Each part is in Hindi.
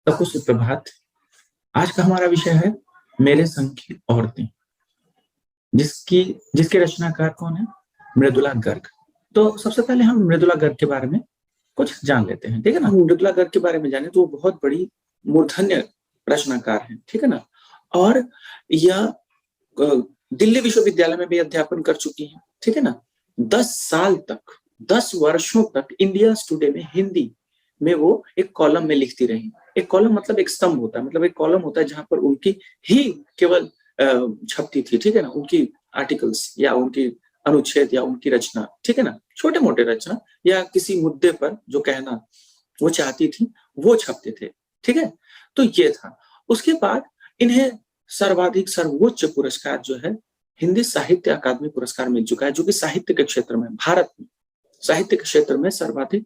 सबको सुप्रभात। आज का हमारा विषय है मेरे संग की औरतें, जिसके रचनाकार कौन है? मृदुला गर्ग। तो सबसे पहले हम मृदुला गर्ग के बारे में कुछ जान लेते हैं, ठीक है ना। मृदुला गर्ग के बारे में जाने तो वो बहुत बड़ी मूर्धन्य रचनाकार है, ठीक है ना। और यह दिल्ली विश्वविद्यालय में भी अध्यापन कर चुकी है, ठीक है ना। 10 साल तक, 10 वर्षों तक इंडिया टुडे में हिंदी में वो एक कॉलम में लिखती रही। एक कॉलम मतलब एक स्तंभ होता है, मतलब एक कॉलम होता है जहां पर उनकी ही केवल छपती थी, ठीक है ना। उनकी आर्टिकल्स या उनकी अनुच्छेद या उनकी रचना, ठीक है ना, छोटे मोटे रचना या किसी मुद्दे पर जो कहना वो चाहती थी वो छपते थे, ठीक है। तो ये था। उसके बाद इन्हें सर्वाधिक सर्वोच्च पुरस्कार जो है हिंदी साहित्य अकादमी पुरस्कार मिल चुका है, जो कि साहित्य के क्षेत्र में, भारत में साहित्य के क्षेत्र में सर्वाधिक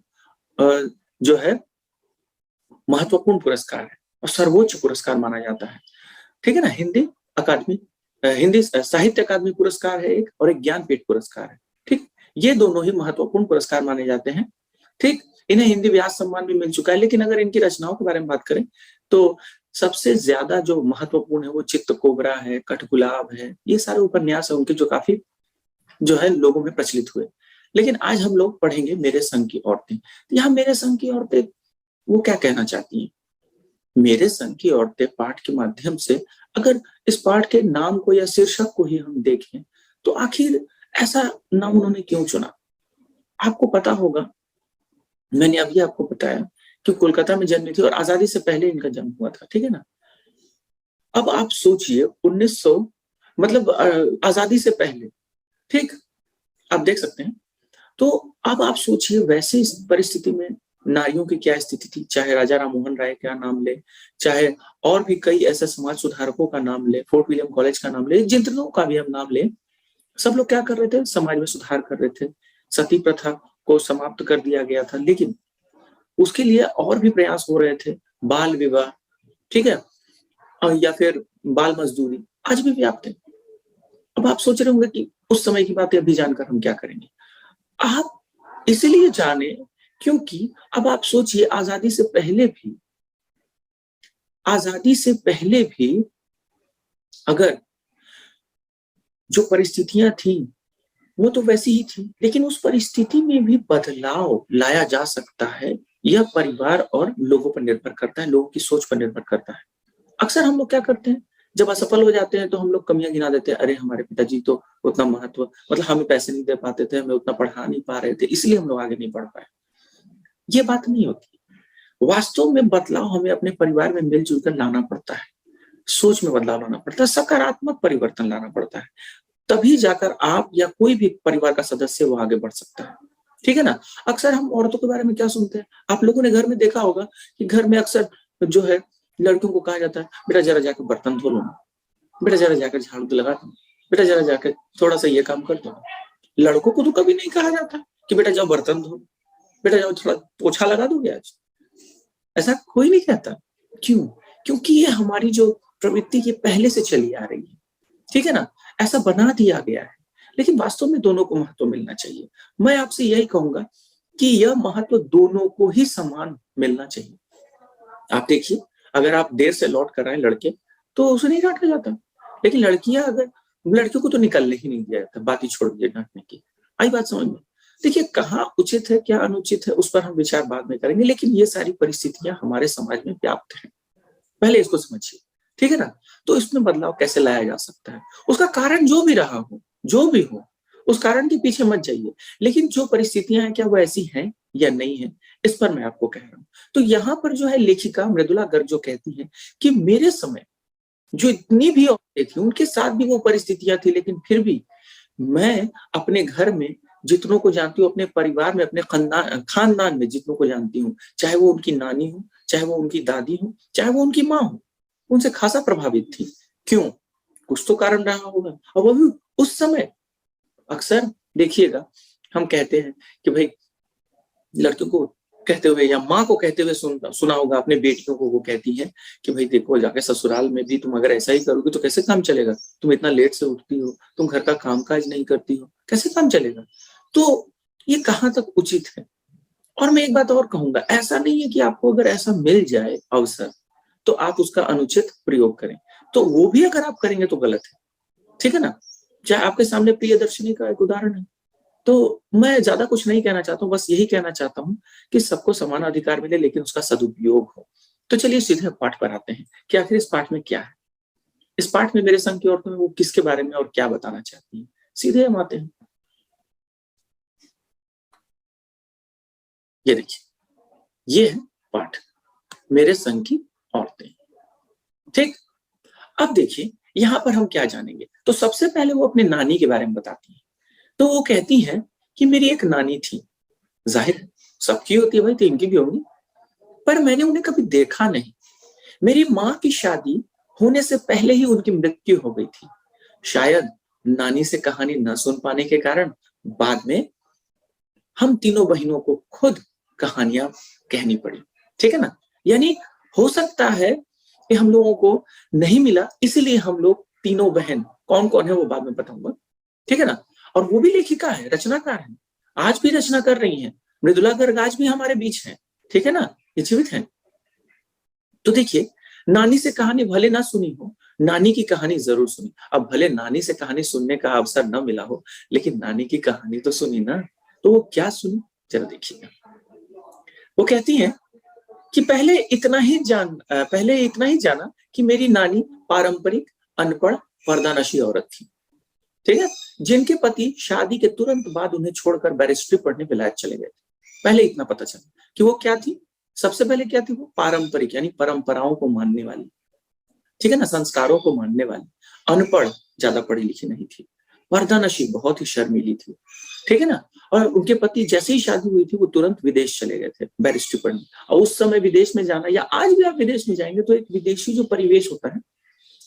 जो है महत्वपूर्ण पुरस्कार है और सर्वोच्च पुरस्कार माना जाता है, ठीक है ना। हिंदी साहित्य अकादमी पुरस्कार है एक, और एक ज्ञानपीठ पुरस्कार है, ठीक। ये दोनों ही महत्वपूर्ण पुरस्कार माने जाते हैं, ठीक। इन्हें हिंदी व्यास सम्मान भी मिल चुका है। लेकिन अगर इनकी रचनाओं के बारे में बात करें तो सबसे ज्यादा जो महत्वपूर्ण है वो चित्त कोबरा है, कठगुलाब है, ये सारे उपन्यास है उनके जो काफी जो है लोगों में प्रचलित हुए। लेकिन आज हम लोग पढ़ेंगे मेरे संग की औरतें। यहाँ मेरे संग की औरतें वो क्या कहना चाहती हैं? मेरे संग की औरतें पाठ के माध्यम से, अगर इस पाठ के नाम को या शीर्षक को ही हम देखें तो आखिर ऐसा नाम उन्होंने क्यों चुना? आपको पता होगा, मैंने अभी आपको बताया कि कोलकाता में जन्मी थी और आजादी से पहले इनका जन्म हुआ था, ठीक है ना। अब आप सोचिए 1900 मतलब आजादी से पहले, ठीक, आप देख सकते हैं। तो अब आप सोचिए वैसी परिस्थिति में नारियों की क्या स्थिति थी। चाहे राजा राम मोहन राय का नाम ले, चाहे और भी कई ऐसे समाज सुधारकों का नाम ले, फोर्ट विलियम कॉलेज का नाम ले, जिन का भी हम नाम ले, सब लोग क्या कर रहे थे? समाज में सुधार कर रहे थे। सती प्रथा को समाप्त कर दिया गया था, लेकिन उसके लिए और भी प्रयास हो रहे थे। बाल विवाह, ठीक है, या फिर बाल मजदूरी आज भी व्याप्त है। अब आप सोच रहे होंगे कि उस समय की बातें अभी जानकर हम क्या करेंगे। आप इसलिए जाने क्योंकि अब आप सोचिए आजादी से पहले भी अगर जो परिस्थितियां थी वो तो वैसी ही थी, लेकिन उस परिस्थिति में भी बदलाव लाया जा सकता है। यह परिवार और लोगों पर निर्भर करता है, लोगों की सोच पर निर्भर करता है। अक्सर हम लोग क्या करते हैं, जब असफल हो जाते हैं तो हम लोग कमियां गिना देते हैं। अरे हमारे पिताजी तो उतना महत्व, मतलब हमें पैसे नहीं दे पाते थे, हमें उतना पढ़ा नहीं पा रहे थे, इसलिए हम लोग आगे नहीं बढ़ पाए। ये बात नहीं होती। वास्तव में बदलाव हमें अपने परिवार में मिलजुल कर लाना पड़ता है, सोच में बदलाव लाना पड़ता है, सकारात्मक परिवर्तन लाना पड़ता है। तभी जाकर आप या कोई भी परिवार का सदस्य वो आगे बढ़ सकता है, ठीक है ना। अक्सर हम औरतों के बारे में क्या सुनते हैं? आप लोगों ने घर में देखा होगा कि घर में अक्सर जो है लड़कियों को कहा जाता है, बेटा जरा जाकर बर्तन धो लो, बेटा जरा जाकर झाड़ू लगा दो, बेटा जरा जाकर थोड़ा सा ये काम कर दो। लड़कों को तो कभी नहीं कहा जाता कि बेटा जाओ बर्तन धो, बेटा जाओ थोड़ा पोछा लगा दोगे आज। ऐसा कोई नहीं कहता। क्यों? क्योंकि ये हमारी जो प्रवृत्ति ये पहले से चली आ रही है, ठीक है ना। ऐसा बना दिया गया है, लेकिन वास्तव में दोनों को महत्व मिलना चाहिए। मैं आपसे यही कहूंगा कि यह महत्व दोनों को ही समान मिलना चाहिए। आप देखिए, अगर आप देर से लौट कर आए लड़के तो उसे नहीं डांटा जाता, लेकिन लड़कियों को तो निकलने ही नहीं दिया जाता। बात ही छोड़ दिए डांटने की। आई बात समझ में? देखिए, कहाँ उचित है क्या अनुचित है उस पर हम विचार बाद में करेंगे, लेकिन ये सारी परिस्थितियां हमारे समाज में व्याप्त हैं। पहले इसको समझिए, ठीक है ना। तो इसमें बदलाव कैसे लाया जा सकता है? उसका कारण जो भी रहा हो, जो भी हो, उस कारण के पीछे मत जाइए, लेकिन जो परिस्थितियां हैं क्या वो ऐसी हैं या नहीं है, इस पर मैं आपको कह रहा हूं। तो यहाँ पर जो है लेखिका मृदुला गर्ग जो कहती है कि मेरे समय जो इतनी भी औरतें थी उनके साथ भी वो परिस्थितियां थी, लेकिन फिर भी मैं अपने घर में जितनों को जानती हूँ, अपने परिवार में, अपने खानदान में जितनों को जानती हूँ, चाहे वो उनकी नानी हो, चाहे वो उनकी दादी हो, चाहे वो उनकी माँ हो, उनसे खासा प्रभावित थी। क्यों? कुछ तो कारण रहा होगा। और वो भी उस समय अक्सर देखिएगा हम कहते हैं कि भाई लड़कियों को कहते हुए या माँ को कहते हुए सुना होगा अपने बेटियों को, वो कहती है कि भाई देखो जाके ससुराल में भी तुम अगर ऐसा ही करोगे तो कैसे काम चलेगा? तुम इतना लेट से उठती हो, तुम घर का कामकाज नहीं करती हो, कैसे काम चलेगा? तो ये कहाँ तक उचित है? और मैं एक बात और कहूंगा, ऐसा नहीं है कि आपको अगर ऐसा मिल जाए अवसर तो आप उसका अनुचित प्रयोग करें, तो वो भी अगर आप करेंगे तो गलत है, ठीक है ना। चाहे आपके सामने प्रियदर्शिनी का एक उदाहरण है। तो मैं ज्यादा कुछ नहीं कहना चाहता हूँ, बस यही कहना चाहता हूँ कि सबको समान अधिकार मिले, लेकिन उसका सदुपयोग हो। तो चलिए सीधे पाठ पर आते हैं कि आखिर इस पाठ में क्या है। इस पाठ में मेरे संग की औरतों में वो किसके बारे में और क्या बताना चाहती है, सीधे हम आते हैं। ये देखिए, ये है पाठ, मेरे संग की औरतें। ठीक, अब देखिए यहां पर हम क्या जानेंगे। तो सबसे पहले वो अपने नानी के बारे में बताती है। तो वो कहती है कि मेरी एक नानी थी, जाहिर सबकी होती है भाई, तो इनकी भी होगी, पर मैंने उन्हें कभी देखा नहीं। मेरी माँ की शादी होने से पहले ही उनकी मृत्यु हो गई थी। शायद नानी से कहानी न सुन पाने के कारण बाद में हम तीनों बहनों को खुद कहानियां कहनी पड़ी, ठीक है ना। यानी हो सकता है कि हम लोगों को नहीं मिला, इसीलिए हम लोग तीनों बहन, कौन कौन है वो बाद में बताऊंगा, ठीक है ना। और वो भी लेखिका है, रचनाकार है, आज भी रचना कर रही है। मृदुला गर्ग आज भी हमारे बीच है, ठीक है ना, ये जीवित है। तो देखिए, नानी से कहानी भले ना सुनी हो, नानी की कहानी जरूर सुनी। अब भले नानी से कहानी सुनने का अवसर न मिला हो, लेकिन नानी की कहानी तो सुनी ना। तो वो क्या सुनी, जरा देखिएगा। वो कहती है कि पहले इतना ही जाना कि मेरी नानी पारंपरिक अनपढ़ पर्दानशी औरत थी, ठीक है, जिनके पति शादी के तुरंत बाद उन्हें छोड़कर बैरिस्ट्री पढ़ने विलायत चले गए थे। पहले इतना पता चला कि वो क्या थी। सबसे पहले क्या थी, वो पारंपरिक यानी परंपराओं को मानने वाली, ठीक है ना, संस्कारों को मानने वाली, अनपढ़, ज्यादा पढ़ी लिखी नहीं थी, पर्दानशी, बहुत ही शर्मीली थी, ठीक है ना। और उनके पति जैसे ही शादी हुई थी वो तुरंत विदेश चले गए थे बैरिस्ट्री पढ़ने। और उस समय विदेश में जाना, या आज भी आप विदेश में जाएंगे तो एक विदेशी जो परिवेश होता है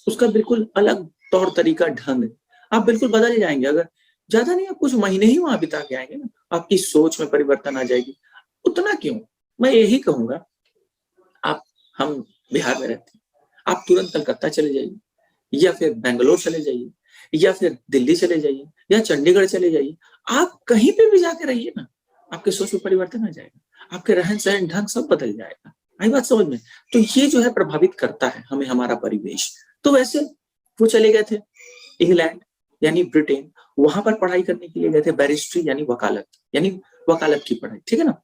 उसका बिल्कुल अलग तौर तरीका, ढंग, आप बिल्कुल बदल जाएंगे। अगर ज्यादा नहीं, आप कुछ महीने ही वहां बिता के आएंगे ना, आपकी सोच में परिवर्तन आ जाएगी। उतना क्यों, मैं यही कहूंगा, आप, हम बिहार में रहते हैं, आप तुरंत कलकत्ता चले जाइए, या फिर बेंगलोर चले जाइए, या फिर दिल्ली चले जाइए, या चंडीगढ़ चले जाइए। आप कहीं पे भी जाके रहिए ना, आपके सोच में परिवर्तन आ जाएगा, आपके रहन सहन ढंग सब बदल जाएगा। आई बात समझ में। तो ये जो है प्रभावित करता है हमें, हमारा परिवेश। तो वैसे वो चले गए थे इंग्लैंड यानी ब्रिटेन, वहां पर पढ़ाई करने के लिए गए थे, बैरिस्ट्री यानी वकालत की पढ़ाई, ठीक है ना।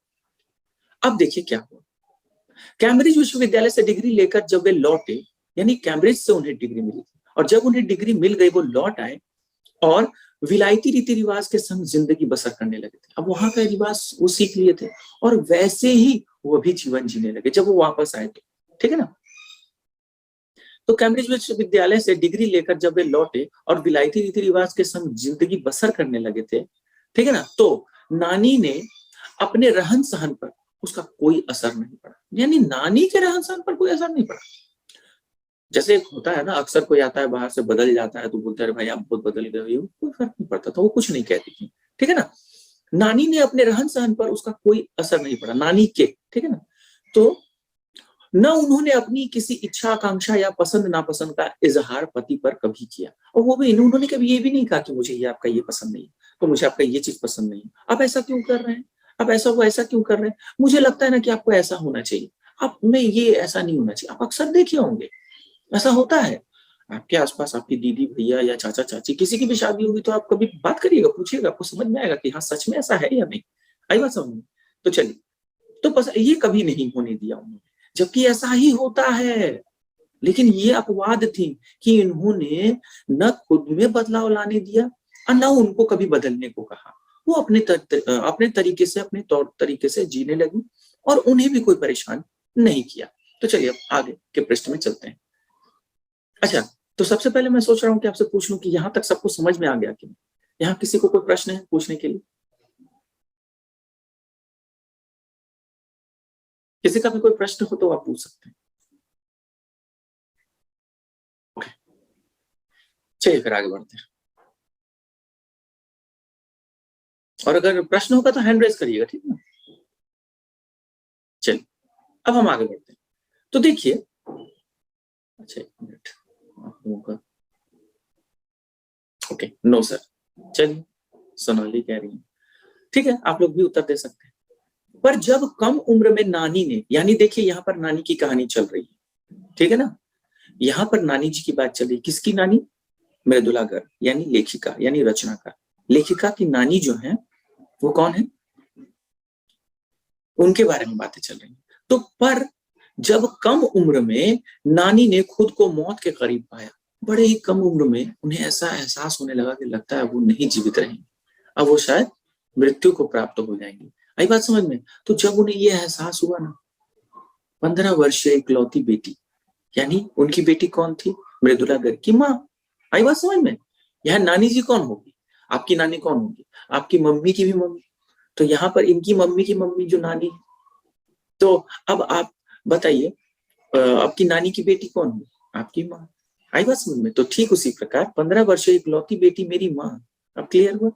अब देखिए क्या हुआ, कैम्ब्रिज विश्वविद्यालय से डिग्री लेकर जब वे लौटे, यानी कैम्ब्रिज से उन्हें डिग्री मिली थी, और जब उन्हें डिग्री मिल गई वो लौट आए और विलायती रीति रिवाज के संग जिंदगी बसर करने लगे थे। अब वहां का रिवाज वो सीख लिए थे और वैसे ही वो भी जीवन जीने लगे जब वो वापस आए तो, ठीक है ना। तो कैम्ब्रिज विश्वविद्यालय से डिग्री लेकर जब वे लौटे और विलायती रीति रिवाज के संग जिंदगी बसर करने लगे थे, ठीक है ना, तो नानी ने अपने रहन सहन पर उसका कोई असर नहीं पड़ा। यानी नानी के रहन सहन पर कोई असर नहीं पड़ा। जैसे एक होता है ना, अक्सर कोई आता है बाहर से बदल जाता है तो बोलते हैं भाई आप बहुत बदल गए हो, कोई फर्क नहीं पड़ता था, वो कुछ नहीं कहती थी, ठीक है ना। नानी ने अपने रहन सहन पर उसका कोई असर नहीं पड़ा, नानी के, ठीक है ना। तो न उन्होंने अपनी किसी इच्छा आकांक्षा या पसंद नापसंद का इजहार पति पर कभी किया, और वो भी उन्होंने कभी ये भी नहीं कहा कि मुझे ये आपका ये पसंद नहीं, तो मुझे आपका ये चीज पसंद नहीं, आप ऐसा क्यों कर रहे हैं, आप ऐसा वो ऐसा क्यों कर रहे हैं, मुझे लगता है ना कि आपको ऐसा होना चाहिए, आप में ये ऐसा नहीं होना चाहिए। आप अक्सर देखे होंगे ऐसा होता है, आपके आसपास आपकी दीदी भैया या चाचा चाची किसी की भी शादी होगी तो आप कभी बात करिएगा, पूछिएगा, आपको समझ में आएगा कि हाँ सच में ऐसा है या नहीं। आई बात समझ में। तो चलिए, तो बस ये कभी नहीं होने दिया उन्होंने, जबकि ऐसा ही होता है। लेकिन ये अपवाद थी कि इन्होंने न खुद में बदलाव लाने दिया और न उनको कभी बदलने को कहा। वो अपने तरीके से, अपने तौर तरीके से जीने लगी और उन्हें भी कोई परेशान नहीं किया। तो चलिए अब आगे के पृष्ठ में चलते हैं। अच्छा, तो सबसे पहले मैं सोच रहा हूँ कि आपसे पूछ लूं कि यहाँ तक सबको समझ में आ गया कि नहीं। यहाँ किसी को कोई प्रश्न है पूछने के लिए? किसी का भी कोई प्रश्न हो तो आप पूछ सकते हैं। ओके, चलिए फिर आगे बढ़ते हैं। और अगर प्रश्न होगा तो हैंड रेज करिएगा, ठीक है ना। चलिए अब हम आगे बढ़ते हैं। तो देखिए, अच्छा एक मिनट, आप लोगों का, ओके, नो सर, चलिए सोनाली कह रही है, ठीक है, आप लोग भी उत्तर दे सकते हैं। पर जब कम उम्र में नानी ने, यानी देखिए यहाँ पर नानी की कहानी चल रही है, ठीक है ना। यहाँ पर नानी जी की बात चली, किसकी नानी? मृदुला गर्ग यानी लेखिका यानी रचनाकार। लेखिका की नानी जो है वो कौन है, उनके बारे में बातें चल रही हैं। तो पर जब कम उम्र में नानी ने खुद को मौत के करीब पाया, बड़े ही कम उम्र में उन्हें ऐसा एहसास होने लगा कि लगता है वो नहीं जीवित रहेंगे, अब वो शायद मृत्यु को प्राप्त हो जाएंगे। आई बात समझ में? तो जब उन्हें ये एहसास हुआ ना, 15 वर्षीय इकलौती बेटी, यानी उनकी बेटी कौन थी? मृदुला गर्ग की माँ। आई बात समझ में? यहाँ नानी जी कौन होगी? आपकी नानी कौन होगी? आपकी मम्मी की भी मम्मी। तो यहाँ पर इनकी मम्मी की मम्मी जो नानी है, तो अब आप बताइए आपकी नानी की बेटी कौन हुई? आपकी माँ। आई बात समझ में? तो ठीक उसी प्रकार 15 वर्षीय इकलौती बेटी मेरी माँ। अब क्लियर हुआ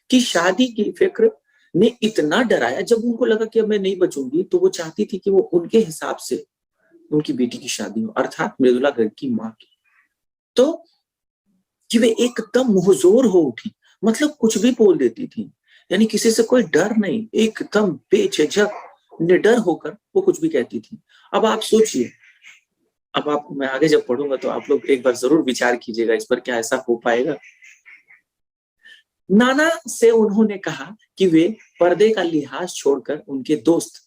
कि शादी की फिक्र ने इतना डराया, जब उनको लगा कि अब मैं नहीं बचूंगी, तो वो चाहती थी कि वो उनके हिसाब से उनकी बेटी की शादी हो, अर्थात मृदुला गर्ग की माँ की। तो कि वे एकदम मुंहजोर हो उठी, मतलब कुछ भी बोल देती थी, यानी किसी से कोई डर नहीं, एकदम बेझिझक निडर होकर वो कुछ भी कहती थी। अब आप सोचिए, अब आप, मैं आगे जब पढ़ूंगा तो आप लोग एक बार जरूर विचार कीजिएगा इस पर, क्या ऐसा हो पाएगा? नाना से उन्होंने कहा कि वे पर्दे का लिहाज छोड़कर उनके दोस्त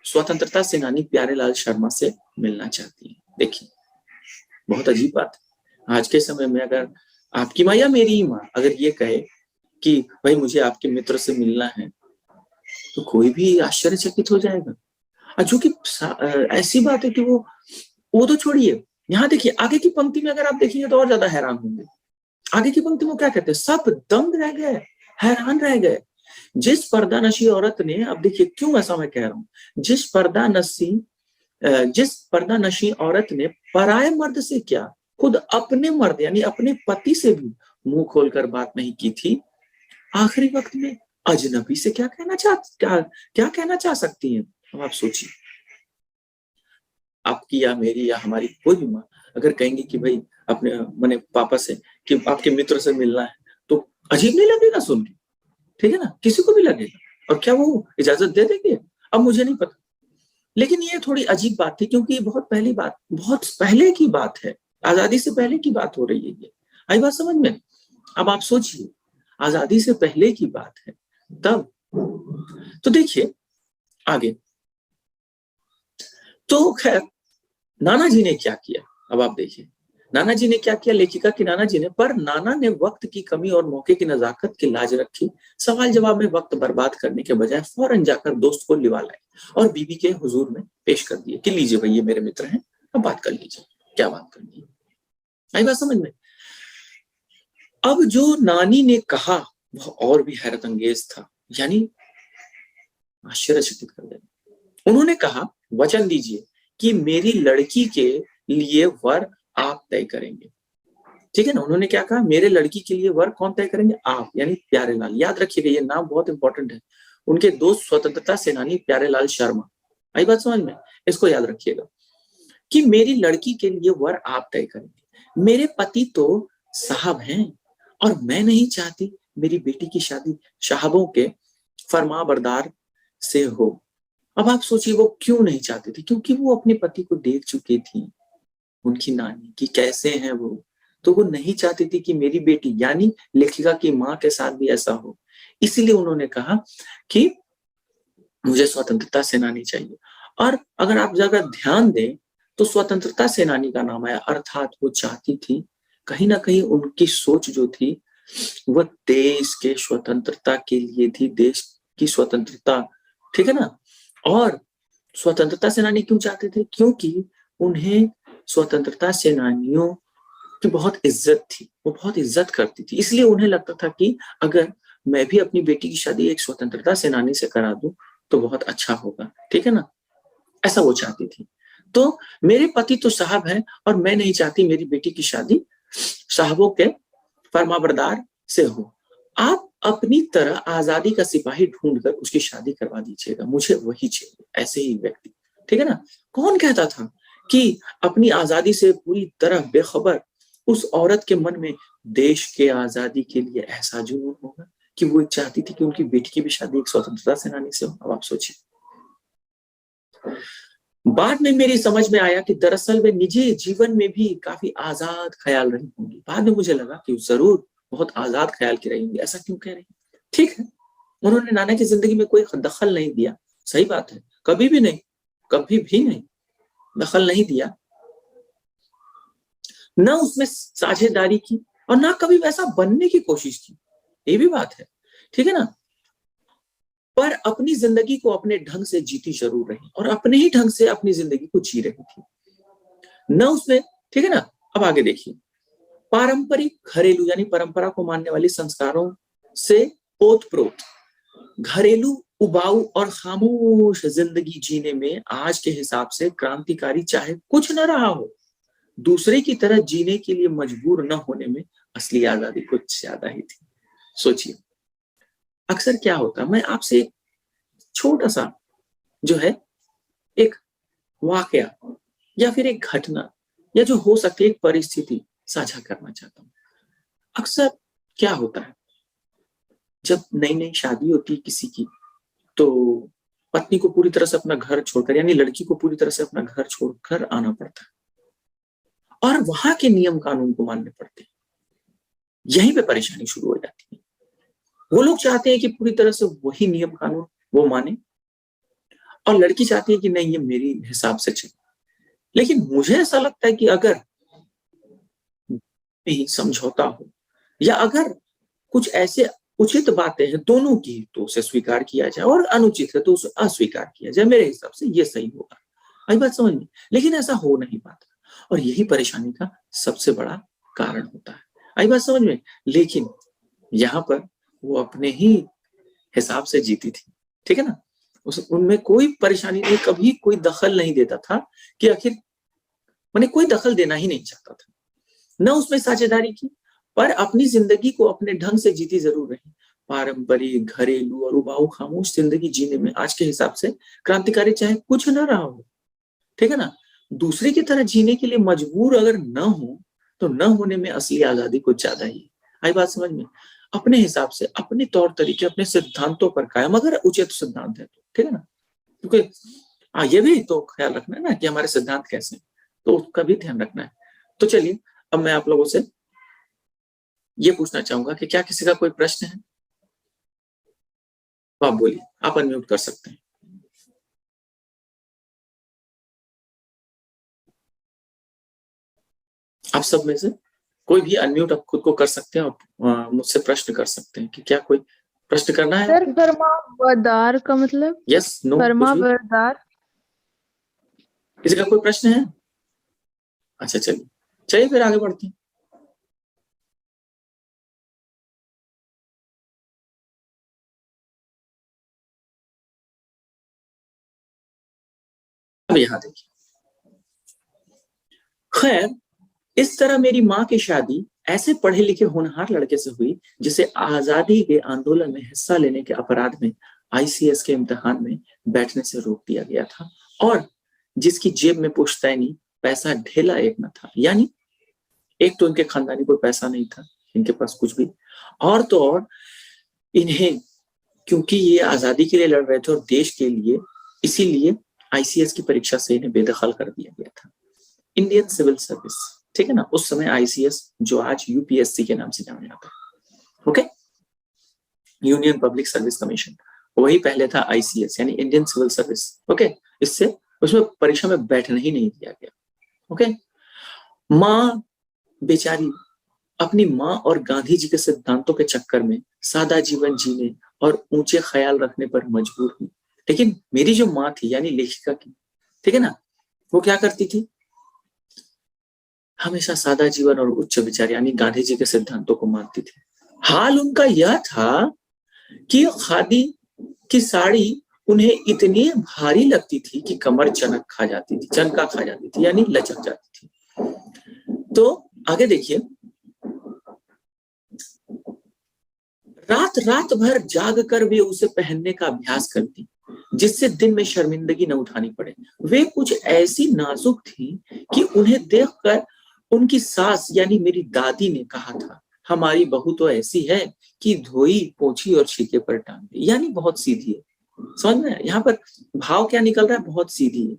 स्वतंत्रता सेनानी प्यारेलाल शर्मा से मिलना चाहती हैं। देखिए, बहुत अजीब बात है। आज के समय में अगर आपकी माँ या मेरी ही माँ अगर ये कहे कि भाई मुझे आपके मित्र से मिलना है, तो कोई भी आश्चर्यचकित हो जाएगा। जो कि ऐसी बात है कि वो तो छोड़िए, यहाँ देखिए आगे की पंक्ति में अगर आप देखेंगे तो और ज्यादा हैरान होंगे। आगे की पंक्ति में क्या कहते हैं? सब दंग रह गए, हैरान रह गए। जिस पर्दा नशी औरत ने, अब देखिए क्यों ऐसा मैं कह रहा हूं, जिस पर्दा नशी औरत ने पराये मर्द से क्या, खुद अपने मर्द यानी अपने पति से भी मुंह खोलकर बात नहीं की थी, आखिरी वक्त में अजनबी से क्या कहना चाह सकती हैं? अब आप सोचिए, आपकी या मेरी या हमारी कोई भी माँ अगर कहेंगे कि भाई अपने मैंने पापा से कि आपके मित्र से मिलना है, तो अजीब नहीं लगेगा सुन के? ठीक है ना, किसी को भी लगेगा। और क्या वो इजाजत दे देंगे? अब मुझे नहीं पता, लेकिन ये थोड़ी अजीब बात थी, क्योंकि बहुत पहले की बात है, आजादी से पहले की बात हो रही है ये। आई बात समझ में? अब आप सोचिए, आजादी से पहले की बात है तब। तो देखिए आगे, तो खैर नाना जी ने क्या किया, अब आप देखिए नाना जी ने क्या किया, लेखिका की नाना जी ने। पर नाना ने वक्त की कमी और मौके की नजाकत की लाज रखी। सवाल जवाब में वक्त बर्बाद करने के बजाय फौरन जाकर दोस्त को लिवा लाए और बीबी के हुजूर में पेश कर दिए कि लीजिए भाई ये मेरे मित्र हैं, अब बात कर लीजिए, क्या बात करनी है। आई बात समझ में? अब जो नानी ने कहा वह और भी हैरत अंगेज था, यानी आश्चर्यचकित कर देना। उन्होंने कहा, वचन दीजिए कि मेरी लड़की के लिए वर आप तय करेंगे। ठीक है ना, उन्होंने क्या कहा, मेरे लड़की के लिए वर कौन तय करेंगे? आप, यानी प्यारेलाल। याद रखिएगा ये नाम बहुत इंपॉर्टेंट है, उनके दोस्त स्वतंत्रता सेनानी प्यारेलाल शर्मा। आई बात समझ में? इसको याद रखिएगा कि मेरी लड़की के लिए वर आप तय करेंगे। मेरे पति तो साहब हैं और मैं नहीं चाहती मेरी बेटी की शादी साहबों के फरमाबरदार से हो। अब आप सोचिए वो क्यों नहीं चाहती थी? क्योंकि वो अपने पति को देख चुकी थी, उनकी नानी की कैसे हैं वो, तो वो नहीं चाहती थी कि मेरी बेटी यानी लेखिका की माँ के साथ भी ऐसा हो। इसीलिए उन्होंने कहा कि मुझे स्वतंत्रता सेनानी चाहिए। और अगर आप ज्यादा ध्यान दें तो स्वतंत्रता सेनानी का नाम आया, अर्थात वो चाहती थी, कहीं ना कहीं उनकी सोच जो थी वह देश के स्वतंत्रता के लिए थी, देश की स्वतंत्रता। ठीक है ना। और स्वतंत्रता सेनानी क्यों चाहते थे? क्योंकि उन्हें स्वतंत्रता सेनानियों की बहुत इज्जत थी, वो बहुत इज्जत करती थी। इसलिए उन्हें लगता था कि अगर मैं भी अपनी बेटी की शादी एक स्वतंत्रता सेनानी से करा दूं तो बहुत अच्छा होगा। ठीक है ना, ऐसा वो चाहती थी। तो मेरे पति तो साहब हैं और मैं नहीं चाहती मेरी बेटी की शादी साहबों के फरमाबरदार से हो। आप अपनी तरह आजादी का सिपाही ढूंढकर उसकी शादी करवा दीजिएगा, मुझे वही चाहिए, ऐसे ही व्यक्ति। ठीक है ना। कौन कहता था कि अपनी आजादी से पूरी तरह बेखबर उस औरत के मन में देश के आजादी के लिए ऐसा जुनून होगा कि वो चाहती थी कि उनकी बेटी की भी शादी एक स्वतंत्रता सेनानी से हो? अब आप सोचिए। बाद में मेरी समझ में आया कि दरअसल वे निजी जीवन में भी काफी आजाद ख्याल रही होंगी। बाद में मुझे लगा कि जरूर बहुत आजाद ख्याल की रही होंगी। ऐसा क्यों कह रही? ठीक है, उन्होंने नाना की जिंदगी में कोई दखल नहीं दिया, सही बात है, कभी भी नहीं, कभी भी नहीं दखल नहीं दिया, न उसमें साझेदारी की और ना कभी वैसा बनने की कोशिश की, ये भी बात है, ठीक है ना। पर अपनी जिंदगी को अपने ढंग से जीती जरूर रही और अपने ही ढंग से अपनी जिंदगी को जी रही थी, न उसमें, ठीक है ना। अब आगे देखिए, पारंपरिक घरेलू यानी परंपरा को मानने वाली संस्कारों से ओतप्रोत घरेलू उबाऊ और खामोश जिंदगी जीने में आज के हिसाब से क्रांतिकारी चाहे कुछ न रहा हो, दूसरे की तरह जीने के लिए मजबूर न होने में असली आजादी कुछ ज्यादा ही थी। सोचिए, अक्सर क्या होता है, मैं आपसे एक छोटा सा जो है एक वाकया या फिर एक घटना या जो हो सकती है एक परिस्थिति साझा करना चाहता हूं। अक्सर क्या होता है, जब नई नई शादी होती है किसी की, तो पत्नी को पूरी तरह से अपना घर छोड़कर, यानी लड़की को पूरी तरह से अपना घर छोड़कर आना पड़ता है और वहां के नियम कानून को मानने पड़ते हैं। यहीं पे परेशानी शुरू हो जाती है। वो लोग चाहते हैं कि पूरी तरह से वही नियम कानून वो माने और लड़की चाहती है कि नहीं, ये मेरी हिसाब से चले। लेकिन मुझे ऐसा लगता है कि अगर समझौता हो या अगर कुछ ऐसे उचित बातें हैं दोनों की, तो उसे स्वीकार किया जाए और अनुचित है तो उसे अस्वीकार किया जाए। मेरे हिसाब से ये सही होगा। आई बात समझ में? लेकिन ऐसा हो नहीं पाता और यही परेशानी का सबसे बड़ा कारण होता है। आई बात समझ में? लेकिन यहाँ पर वो अपने ही हिसाब से जीती थी, ठीक है ना। उनमें कोई परेशानी नहीं, कभी कोई दखल नहीं देता था कि आखिर मैंने कोई दखल देना ही नहीं चाहता था, न उसमें साझेदारी की, पर अपनी जिंदगी को अपने ढंग से जीती जरूर रही। पारंपरिक घरेलू और उबाऊ खामोश जिंदगी जीने में आज के हिसाब से क्रांतिकारी चाहे कुछ न रहा हो, ठीक है ना, दूसरे की तरह जीने के लिए मजबूर अगर न हो तो न होने में असली आजादी कुछ ज्यादा ही। आई बात समझ में? अपने हिसाब से, अपने तौर तरीके, अपने सिद्धांतों पर कायम, अगर उचित सिद्धांत है तो, ठीक है ना। क्योंकि ये भी तो ख्याल रखना है ना कि हमारे सिद्धांत कैसे हैं, तो उसका भी ध्यान रखना है। तो चलिए, अब मैं आप लोगों से ये पूछना चाहूंगा कि क्या किसी का कोई प्रश्न है? तो आप बोलिए, आप अनम्यूट कर सकते हैं। आप सब में से कोई भी अनम्यूट आप खुद को कर सकते हैं और मुझसे प्रश्न कर सकते हैं कि क्या कोई प्रश्न करना है? सर, फरमाबरदार का मतलब? यस, नो, फरमाबरदार। किसी का कोई प्रश्न है? अच्छा, चलिए चलिए फिर आगे बढ़ते हैं। अब यहाँ देखिए, खैर इस तरह मेरी माँ की शादी ऐसे पढ़े लिखे होनहार लड़के से हुई जिसे आजादी के आंदोलन में हिस्सा लेने के अपराध में आईसीएस के इम्तिहान में बैठने से रोक दिया गया था और जिसकी जेब में पुश्तैनी पैसा ढेला एक न था। यानी एक तो इनके खानदानी कोई पैसा नहीं था, इनके पास कुछ भी, और तो और इन्हें, क्योंकि ये आजादी के लिए लड़ रहे थे और देश के लिए, इसीलिए आईसीएस की परीक्षा से इन्हें बेदखल कर दिया गया था। इंडियन सिविल सर्विस, ठीक है ना, उस समय आईसीएस जो आज यूपीएससी के नाम से जाना जाता है, okay, union public service commission, वही पहले था आईसीएस यानी इंडियन सिविल सर्विस, ओके। इससे उसमें परीक्षा में बैठने ही नहीं दिया गया, ओके। माँ बेचारी अपनी माँ और गांधी जी के सिद्धांतों के चक्कर में सादा जीवन जीने और ऊंचे ख्याल रखने पर मजबूर हुई। लेकिन मेरी जो माँ थी यानी लेखिका की, ठीक है ना, वो क्या करती थी, हमेशा सादा जीवन और उच्च विचार यानी गांधी जी के सिद्धांतों को मानती थी। हाल उनका यह था कि खादी की साड़ी उन्हें इतनी भारी लगती थी कि कमर चनक खा जाती थी, चनका खा जाती थी, यानी लचक जाती थी। तो आगे देखिए, रात रात भर जाग कर वे उसे पहनने का अभ्यास करती जिससे दिन में शर्मिंदगी न उठानी पड़े। वे कुछ ऐसी नाजुक थी कि उन्हें देखकर उनकी सास यानी मेरी दादी ने कहा था, हमारी बहू तो ऐसी है कि धोई पोछी और छीके पर टांग दी, यानी बहुत सीधी है। समझ में? यहाँ पर भाव क्या निकल रहा है, बहुत सीधी है।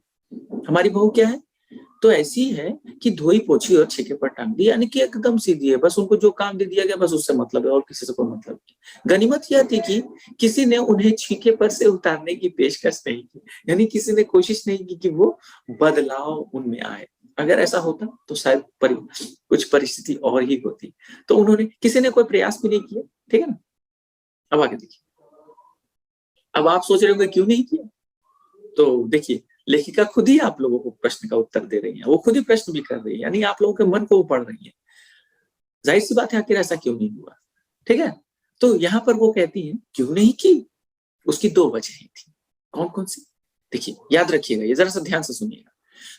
हमारी बहू क्या है, तो ऐसी है कि धोई पोछी और छेके पर टांग दी, यानी कि एकदम सीधी है, बस उनको जो काम दे दिया गया बस उससे मतलब है और किसी से कोई मतलब नहीं। गनीमत यह थी कि किसी ने उन्हें छीके पर से उतारने की पेशकश नहीं की, यानी किसी ने कोशिश नहीं की कि वो बदलाव उनमें आए। अगर ऐसा होता तो शायद कुछ परिस्थिति और ही होती। तो उन्होंने, किसी ने कोई प्रयास भी नहीं किया, ठीक है ना। अब आगे देखिए, अब आप सोच रहे होंगे क्यों नहीं किया, तो देखिए लेखिका खुद ही आप लोगों को प्रश्न का उत्तर दे रही है, वो खुद ही प्रश्न भी कर रही है, यानी आप लोगों के मन को वो पढ़ रही है। जाहिर सी बात है, आखिर ऐसा क्यों नहीं हुआ, ठीक है। तो यहाँ पर वो कहती है क्यों नहीं की, उसकी दो वजह थी। कौन कौन सी, देखिए याद रखिएगा, ये जरा सा ध्यान से सुनिएगा।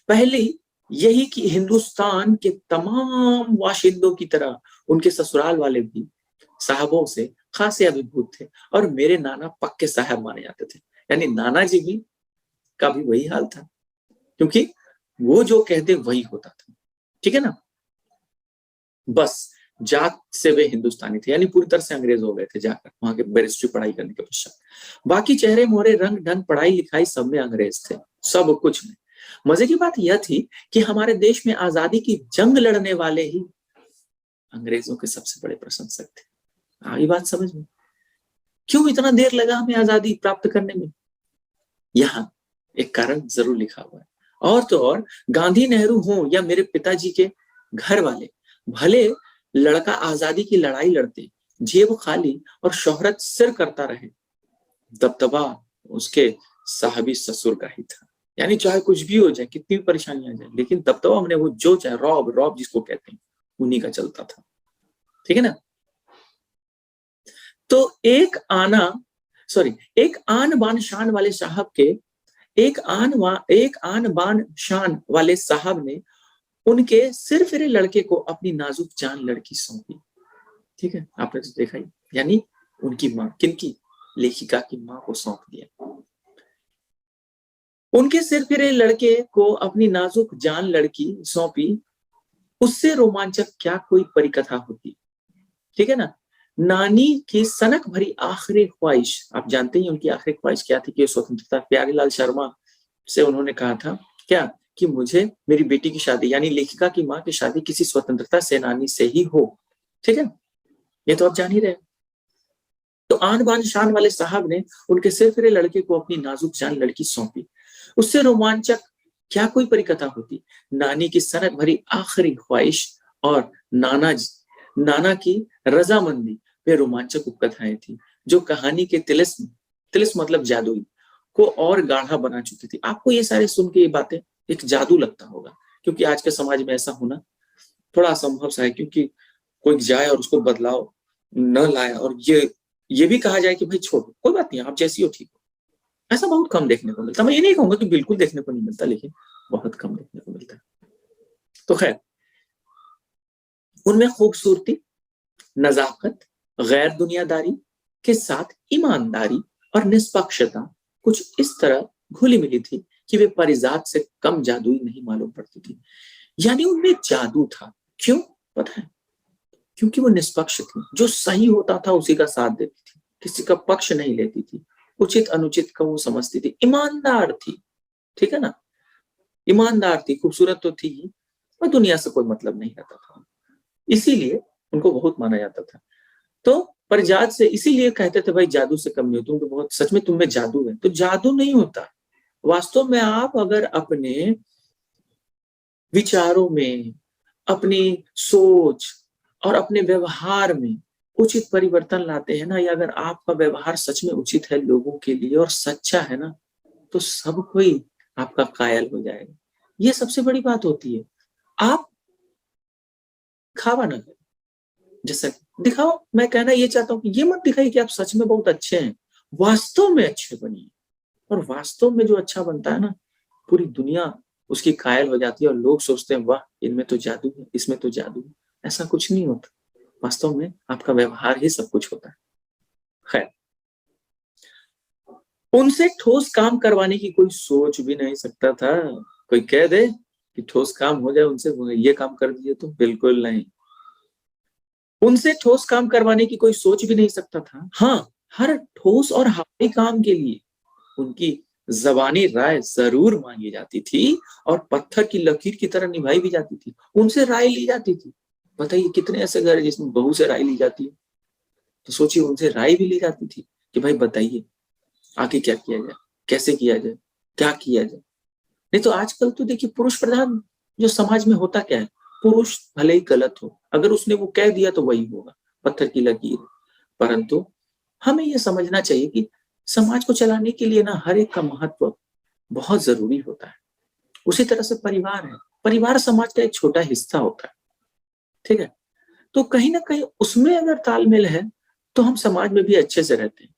पहली यही कि हिंदुस्तान के तमाम वाशिंदों की तरह उनके ससुराल वाले भी साहबों से खासे अभिभूत थे और मेरे नाना पक्के साहब माने जाते थे, यानी नाना जी भी का भी वही हाल था, क्योंकि वो जो कहते वही होता था, ठीक है ना। बस जात से वे हिंदुस्तानी थे, यानी पूरी तरह से अंग्रेज हो गए थे जाकर वहां के बैरिस्ट्री पढ़ाई करने के पश्चात। बाकी चेहरे मोहरे रंग ढंग पढ़ाई लिखाई सब में अंग्रेज थे, सब कुछ में। मजे की बात यह थी कि हमारे देश में आजादी की जंग लड़ने वाले ही अंग्रेजों के सबसे बड़े प्रशंसक थे। आई बात समझ में, क्यों इतना देर लगा हमें आजादी प्राप्त करने में, यहाँ एक कारण जरूर लिखा हुआ है। और तो और गांधी नेहरू हो या मेरे पिताजी के घर वाले, भले लड़का आजादी की लड़ाई लड़ते जेब खाली और शोहरत सिर करता रहे, दबदबा उसके साहबी ससुर का ही था। यानी चाहे कुछ भी हो जाए, कितनी भी परेशानी आ जाए, लेकिन दबदबा हमने वो जो चाहे, रौब रौब जिसको कहते हैं, उन्हीं का चलता था, ठीक है ना। तो एक आन बान शान वाले साहब के, एक आन बान शान वाले साहब ने उनके सिर फिरे लड़के को अपनी नाजुक जान लड़की सौंपी, ठीक है। आपने तो देखा ही, यानी उनकी माँ, किनकी, लेखिका की माँ को सौंप दिया। उनके सिर फिरे लड़के को अपनी नाजुक जान लड़की सौंपी, उससे रोमांचक क्या कोई परिकथा होती, ठीक है ना। नानी की सनक भरी आखिरी ख्वाहिश, आप जानते हैं उनकी आखिरी ख्वाहिश क्या थी कि स्वतंत्रता, प्यारेलाल शर्मा से उन्होंने कहा था क्या, कि मुझे मेरी बेटी की शादी, यानी लेखिका की माँ की शादी किसी स्वतंत्रता सेनानी से ही हो, ठीक है। ये तो आप जान ही रहे। तो आन बान शान वाले साहब ने उनके सिर फिरे लड़के को अपनी नाजुक जान लड़की सौंपी, उससे रोमांचक क्या कोई परिकथा होती। नानी की सनक भरी आखिरी ख्वाहिश और नाना की रजामंदी वे रोमांचक उपकथाएं थी, जो कहानी के तिलिस्म मतलब जादुई को और गाढ़ा बना चुकी थी। आपको ये सारे सुन के ये बातें एक जादू लगता होगा, क्योंकि आज के समाज में ऐसा होना थोड़ा असंभव सा है, क्योंकि कोई जाए और उसको बदलाव न लाए, और ये भी कहा जाए कि भाई छोड़ो, कोई बात नहीं, आप जैसी हो ठीक हो, ऐसा बहुत कम देखने को मिलता। मैं ये नहीं कहूंगा कि बिल्कुल देखने को नहीं मिलता, लेकिन बहुत कम देखने को मिलता है। तो खैर, उनमें खूबसूरती, नजाकत, गैर दुनियादारी के साथ ईमानदारी और निष्पक्षता कुछ इस तरह घुली मिली थी कि वे परिजात से कम जादुई नहीं मालूम पड़ती थी। यानी उनमें जादू था। क्यों पता है, क्योंकि वो निष्पक्ष थी, जो सही होता था उसी का साथ देती थी, किसी का पक्ष नहीं लेती थी, उचित अनुचित का वो समझती थी, ईमानदार थी, ठीक है ना। ईमानदार थी, खूबसूरत तो थी ही, और दुनिया से कोई मतलब नहीं रहता था, इसीलिए उनको बहुत माना जाता था। तो परिजात से इसीलिए कहते थे भाई जादू से कम नहीं हो, तुम तो बहुत, सच में तुम में जादू है। तो जादू नहीं होता, वास्तव में आप अगर अपने विचारों में, अपनी सोच और अपने व्यवहार में उचित परिवर्तन लाते हैं ना, या अगर आपका व्यवहार सच में उचित है लोगों के लिए और सच्चा है ना, तो सब कोई आपका कायल हो जाएगा। ये सबसे बड़ी बात होती है। आप खावा ना करें, जैसा दिखाओ, मैं कहना ये चाहता हूँ कि ये मत दिखाइए कि आप सच में बहुत अच्छे हैं, वास्तव में अच्छे बनिए। और वास्तव में जो अच्छा बनता है ना, पूरी दुनिया उसकी कायल हो जाती है और लोग सोचते हैं वाह, इनमें तो जादू है, इसमें तो जादू है। ऐसा कुछ नहीं होता, वास्तव में आपका व्यवहार ही सब कुछ होता है। खैर, उनसे ठोस काम करवाने की कोई सोच भी नहीं सकता था। कोई कह दे कि ठोस काम हो जाए उनसे, ये काम कर दिए, तो बिल्कुल नहीं। उनसे ठोस काम करवाने की कोई सोच भी नहीं सकता था। हाँ, हर ठोस और हावी काम के लिए उनकी जबानी राय जरूर मांगी जाती थी और पत्थर की लकीर की तरह निभाई भी जाती थी, उनसे राय ली जाती थी। बताइए कितने ऐसे घर है जिसमें बहू से राय ली जाती है, तो सोचिए उनसे राय भी ली जाती थी कि भाई बताइए आगे क्या किया जाए, कैसे किया जाए, क्या किया जाए। नहीं तो आजकल तो देखिए पुरुष प्रधान जो समाज में होता क्या है, पुरुष भले ही गलत हो, अगर उसने वो कह दिया तो वही होगा, पत्थर की लकीर। परंतु हमें ये समझना चाहिए कि समाज को चलाने के लिए ना हर एक का महत्व बहुत जरूरी होता है। उसी तरह से परिवार है, परिवार समाज का एक छोटा हिस्सा होता है, ठीक है। तो कहीं ना कहीं उसमें अगर तालमेल है तो हम समाज में भी अच्छे से रहते हैं।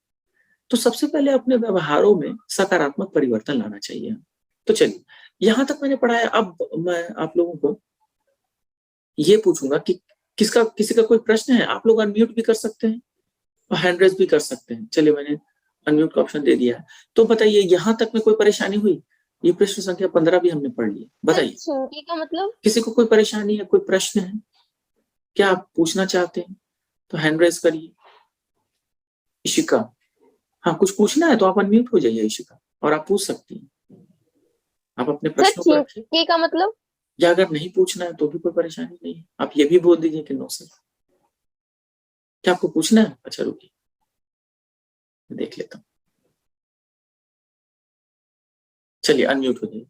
तो सबसे पहले अपने व्यवहारों में सकारात्मक परिवर्तन लाना चाहिए। तो चलिए, यहां तक मैंने पढ़ा है। अब मैं आप लोगों को ये पूछूंगा कि किसी का कोई प्रश्न है। आप लोग अनम्यूट भी कर सकते हैं और हैंड रेज भी कर सकते हैं। चलिए, मैंने अनम्यूट का ऑप्शन दे दिया है। तो बताइए, यहां तक में कोई परेशानी हुई? ये प्रश्न संख्या 15 भी हमने पढ़ लिया। बताइए, छोटी का मतलब किसी को कोई परेशानी है, कोई प्रश्न है, क्या आप पूछना चाहते हैं? तो हैंड रेज करिए। इशिका, हाँ, कुछ पूछना है तो आप अनम्यूट हो जाइए इशिका, और आप पूछ सकती हैं। आप अपने प्रश्नों को रखिए, छिंके का मतलब या अगर नहीं पूछना है तो भी कोई परेशानी नहीं है, आप ये भी बोल दीजिए कि नो सर। क्या आपको पूछना है? अच्छा रुकिए, देख लेता हूँ। चलिए, अनम्यूट हो जाइए।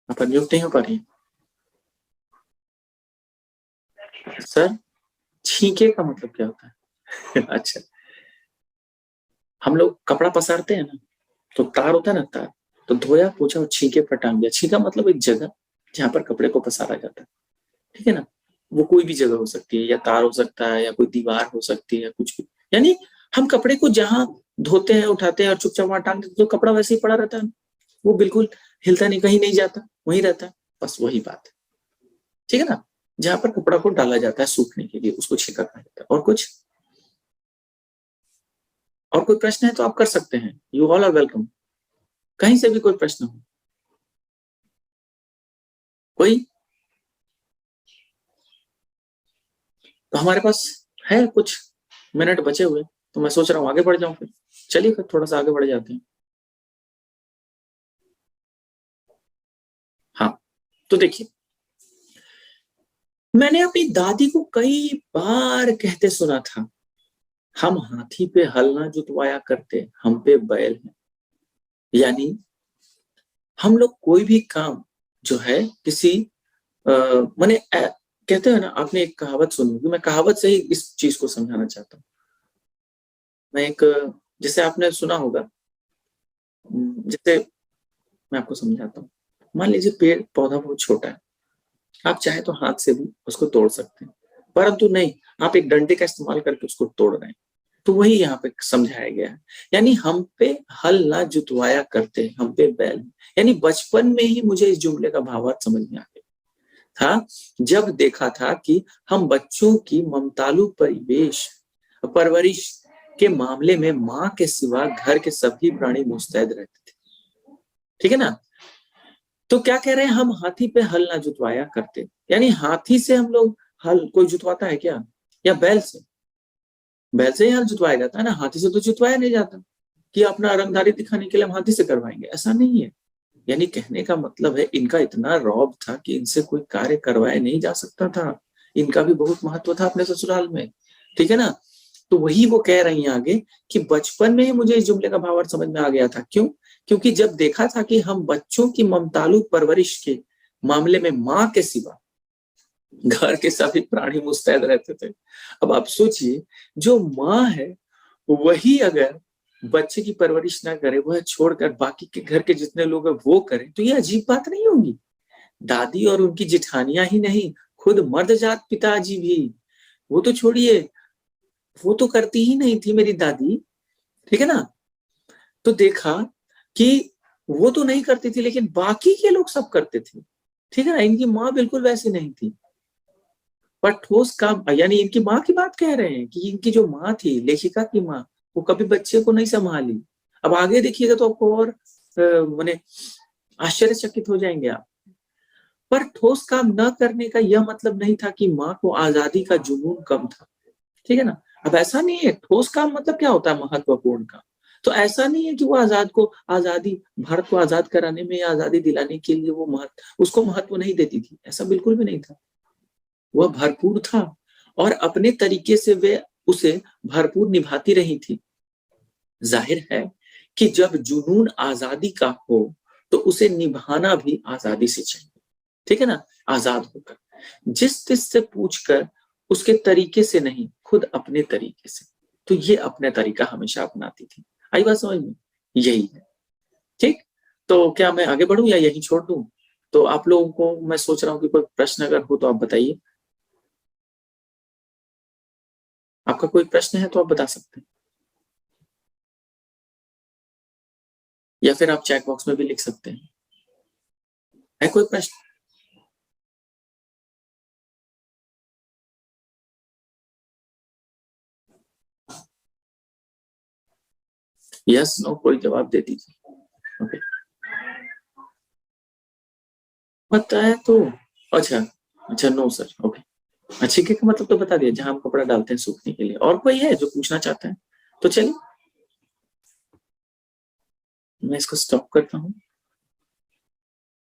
आप अनम्यूट नहीं हो पा रही हैं सर। छींके का मतलब क्या होता है? अच्छा, हम लोग कपड़ा पसारते हैं ना, तो तार होता है ना, तार, तो धोया पोछा और छींके पर टांग दिया। छींका मतलब एक जगह जहां पर कपड़े को पसारा जाता है, ठीक है ना। वो कोई भी जगह हो सकती है, या तार हो सकता है, या कोई दीवार हो सकती है, कुछ भी। यानी हम कपड़े को जहां धोते हैं, उठाते हैं और चुपचाप वहां टांग देते, तो कपड़ा वैसे ही पड़ा रहता है, वो बिल्कुल हिलता नहीं, कहीं नहीं जाता, वहीं रहता है। बस वही बात है, ठीक है ना। जहां पर कपड़ा को डाला जाता है सूखने के लिए, उसको छींका कहा जाता है। और कुछ, और कोई प्रश्न है तो आप कर सकते हैं। You all are welcome. कहीं से भी कोई प्रश्न हो, कोई, तो हमारे पास है कुछ मिनट बचे हुए, तो मैं सोच रहा हूँ आगे बढ़ जाऊं फिर। चलिए फिर थोड़ा सा आगे बढ़ जाते हैं। हाँ, तो देखिए, मैंने अपनी दादी को कई बार कहते सुना था, हम हाथी पे हल ना जुतवाया करते, हम पे बैल है। यानी हम लोग कोई भी काम जो है किसी माने कहते हैं ना, आपने एक कहावत सुनी होगी, मैं कहावत से ही इस चीज को समझाना चाहता हूँ। मैं एक, जैसे आपने सुना होगा, जैसे मैं आपको समझाता हूँ। मान लीजिए पेड़ पौधा बहुत छोटा है, आप चाहे तो हाथ से भी उसको तोड़ सकते हैं, परंतु नहीं, आप एक डंडे का इस्तेमाल करके उसको तोड़ रहे हैं। तो वही यहाँ पे समझाया गया है। यानी हम पे हल ना जुतवाया करते, हम पे बैल। यानी बचपन में ही मुझे इस जुमले का भावार्थ समझ में आ गया था, जब देखा था कि हम बच्चों की ममतालु परवरिश के मामले में माँ के सिवा घर के सभी प्राणी मुस्तैद रहते थे, ठीक है ना। तो क्या कह रहे हैं, हम हाथी पे हल ना जुतवाया करते, यानी हाथी से हम लोग हल कोई जुतवाता है क्या? या बैल से? बैल से ही हल जुतवाया जाता है ना, हाथी से तो जुतवाया नहीं जाता कि अपना रंगदारी दिखाने के लिए हम हाथी से करवाएंगे, ऐसा नहीं है। यानी कहने का मतलब है, इनका इतना रौब था कि इनसे कोई कार्य करवाया नहीं जा सकता था। इनका भी बहुत महत्व था अपने ससुराल में, ठीक है ना। तो वही वो कह रही हैं आगे कि बचपन में ही मुझे इस जुमले का भावार्थ समझ में आ गया था। क्यों? क्योंकि जब देखा था कि हम बच्चों की ममतालु परवरिश के मामले में माँ के सिवा घर के सभी प्राणी मुस्तैद रहते थे। अब आप सोचिए, जो माँ है वही अगर बच्चे की परवरिश ना करे, वह छोड़कर बाकी के घर के जितने लोग हैं वो करें, तो ये अजीब बात नहीं होगी? दादी और उनकी जिठानियां ही नहीं, खुद मर्द जात पिताजी भी, वो तो छोड़िए, वो तो करती ही नहीं थी मेरी दादी, ठीक है ना। तो देखा कि वो तो नहीं करती थी, लेकिन बाकी के लोग सब करते थे, ठीक है ना। इनकी माँ बिल्कुल वैसी नहीं थी, पर ठोस काम, यानी इनकी माँ की बात कह रहे हैं कि इनकी जो माँ थी, लेखिका की माँ, वो कभी बच्चे को नहीं संभाली। अब आगे देखिएगा तो आपको और माने आश्चर्यचकित हो जाएंगे आप। पर ठोस काम न करने का यह मतलब नहीं था कि माँ को आजादी का जुनून कम था, ठीक है ना। अब ऐसा नहीं है, ठोस काम मतलब क्या होता है, महत्वपूर्ण काम। तो ऐसा नहीं है कि वो आजादी भारत को आजाद कराने में या आजादी दिलाने के लिए वो उसको महत्व नहीं देती थी, ऐसा बिल्कुल भी नहीं था। वह भरपूर था और अपने तरीके से वे उसे भरपूर निभाती रही थी। जाहिर है कि जब जुनून आजादी का हो तो उसे निभाना भी आजादी से चाहिए, ठीक है ना, आजाद होकर, जिस तिस से पूछकर, उसके तरीके से नहीं, खुद अपने तरीके से। तो ये अपने तरीका हमेशा अपनाती थी। आई बात समझ में? यही है, ठीक। तो क्या मैं आगे बढ़ूं या यही छोड़ दूं? तो आप लोगों को मैं सोच रहा हूं कि कोई प्रश्न अगर हो तो आप बताइए। आपका कोई प्रश्न है तो आप बता सकते हैं, या फिर आप चैट बॉक्स में भी लिख सकते हैं। है कोई प्रश्न? यस नो कोई जवाब दे दीजिए। ओके, पता है तो। अच्छा, अच्छा नो सर, ओके। अच्छे के मतलब तो बता दिया, जहां हम कपड़ा डालते हैं सूखने के लिए। और कोई है जो पूछना चाहता है? तो चलिए मैं इसको स्टॉप करता हूँ।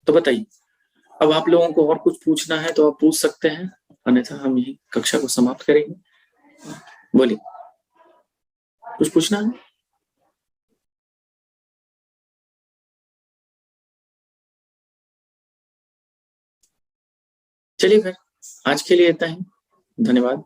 तो बताइए, अब आप लोगों को और कुछ पूछना है तो आप पूछ सकते हैं, अन्यथा हम यही कक्षा को समाप्त करेंगे। बोलिए, कुछ पूछना है? चलिए फिर आज के लिए इतना ही, धन्यवाद।